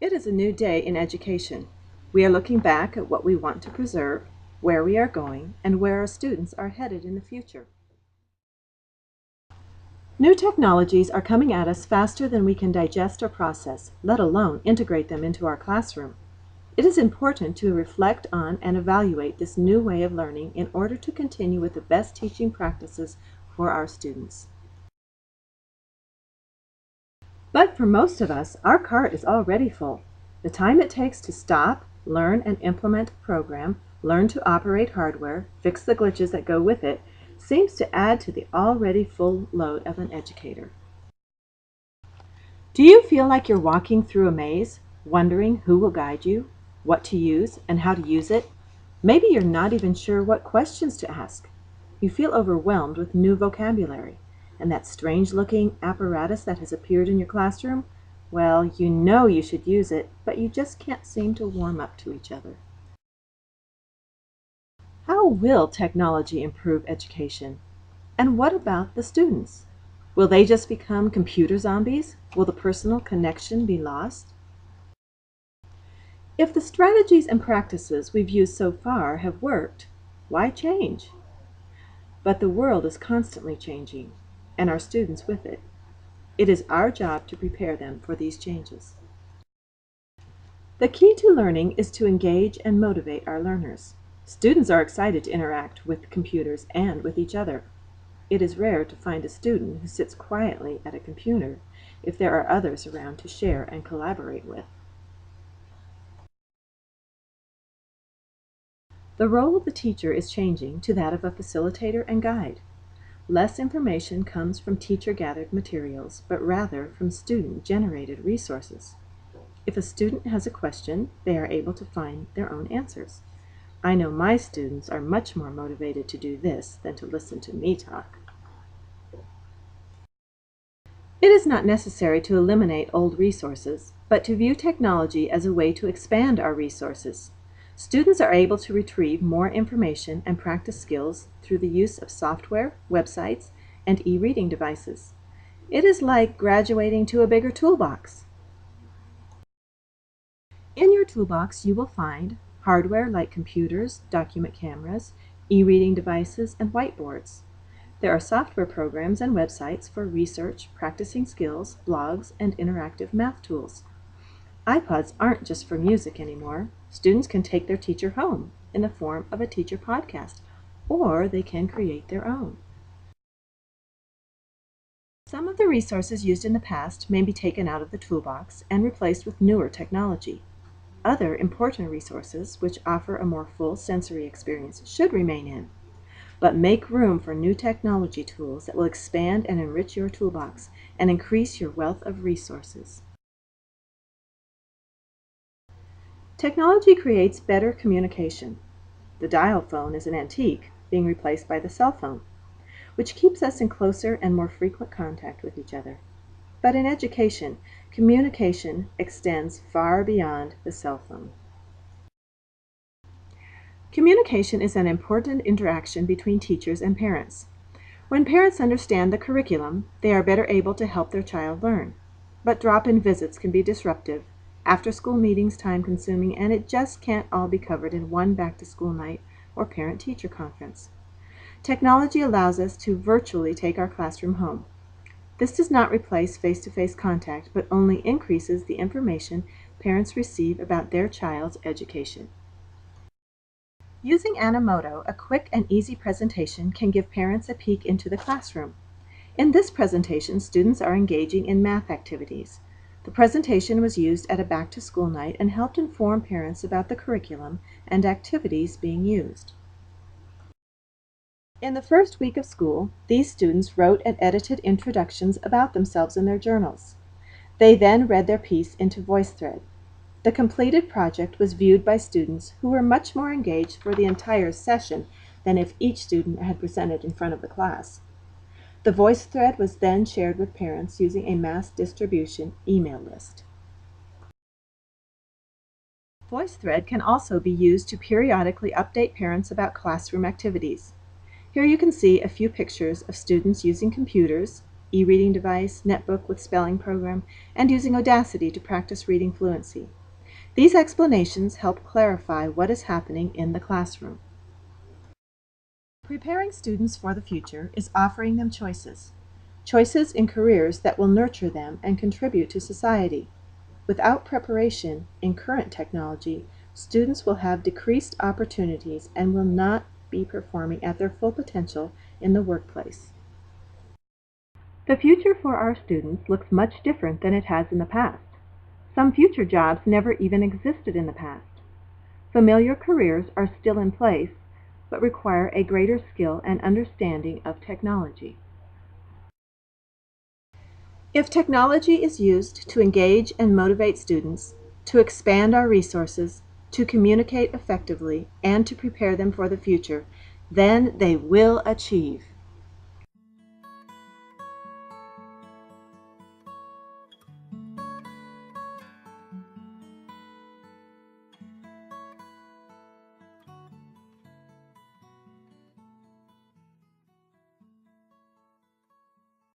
It is a new day in education. We are looking back at what we want to preserve, where we are going, and where our students are headed in the future. New technologies are coming at us faster than we can digest or process, let alone integrate them into our classroom. It is important to reflect on and evaluate this new way of learning in order to continue with the best teaching practices for our students. But for most of us, our cart is already full. The time it takes to stop, learn and implement a program, learn to operate hardware, fix the glitches that go with it, seems to add to the already full load of an educator. Do you feel like you're walking through a maze, wondering who will guide you, what to use, and how to use it? Maybe you're not even sure what questions to ask. You feel overwhelmed with new vocabulary. And that strange-looking apparatus that has appeared in your classroom? Well, you know you should use it, but you just can't seem to warm up to each other. How will technology improve education? And what about the students? Will they just become computer zombies? Will the personal connection be lost? If the strategies and practices we've used so far have worked, why change? But the world is constantly changing, and our students with it. It is our job to prepare them for these changes. The key to learning is to engage and motivate our learners. Students are excited to interact with computers and with each other. It is rare to find a student who sits quietly at a computer if there are others around to share and collaborate with. The role of the teacher is changing to that of a facilitator and guide. Less information comes from teacher-gathered materials, but rather from student-generated resources. If a student has a question, they are able to find their own answers. I know my students are much more motivated to do this than to listen to me talk. It is not necessary to eliminate old resources, but to view technology as a way to expand our resources. Students are able to retrieve more information and practice skills through the use of software, websites, and e-reading devices. It is like graduating to a bigger toolbox. In your toolbox, you will find hardware like computers, document cameras, e-reading devices, and whiteboards. There are software programs and websites for research, practicing skills, blogs, and interactive math tools. iPods aren't just for music anymore. Students can take their teacher home in the form of a teacher podcast, or they can create their own. Some of the resources used in the past may be taken out of the toolbox and replaced with newer technology. Other important resources, which offer a more full sensory experience, should remain in. But make room for new technology tools that will expand and enrich your toolbox and increase your wealth of resources. Technology creates better communication. The dial phone is an antique, being replaced by the cell phone, which keeps us in closer and more frequent contact with each other. But in education, communication extends far beyond the cell phone. Communication is an important interaction between teachers and parents. When parents understand the curriculum, they are better able to help their child learn. But drop-in visits can be disruptive, after-school meetings time-consuming, and it just can't all be covered in one back-to-school night or parent-teacher conference. Technology allows us to virtually take our classroom home. This does not replace face-to-face contact, but only increases the information parents receive about their child's education. Using Animoto, a quick and easy presentation can give parents a peek into the classroom. In this presentation, students are engaging in math activities. The presentation was used at a back-to-school night and helped inform parents about the curriculum and activities being used. In the first week of school, these students wrote and edited introductions about themselves in their journals. They then read their piece into VoiceThread. The completed project was viewed by students who were much more engaged for the entire session than if each student had presented in front of the class. The VoiceThread was then shared with parents using a mass distribution email list. VoiceThread can also be used to periodically update parents about classroom activities. Here you can see a few pictures of students using computers, e-reading device, netbook with spelling program, and using Audacity to practice reading fluency. These explanations help clarify what is happening in the classroom. Preparing students for the future is offering them choices. Choices in careers that will nurture them and contribute to society. Without preparation in current technology, students will have decreased opportunities and will not be performing at their full potential in the workplace. The future for our students looks much different than it has in the past. Some future jobs never even existed in the past. Familiar careers are still in place, but require a greater skill and understanding of technology. If technology is used to engage and motivate students, to expand our resources, to communicate effectively, and to prepare them for the future, then they will achieve.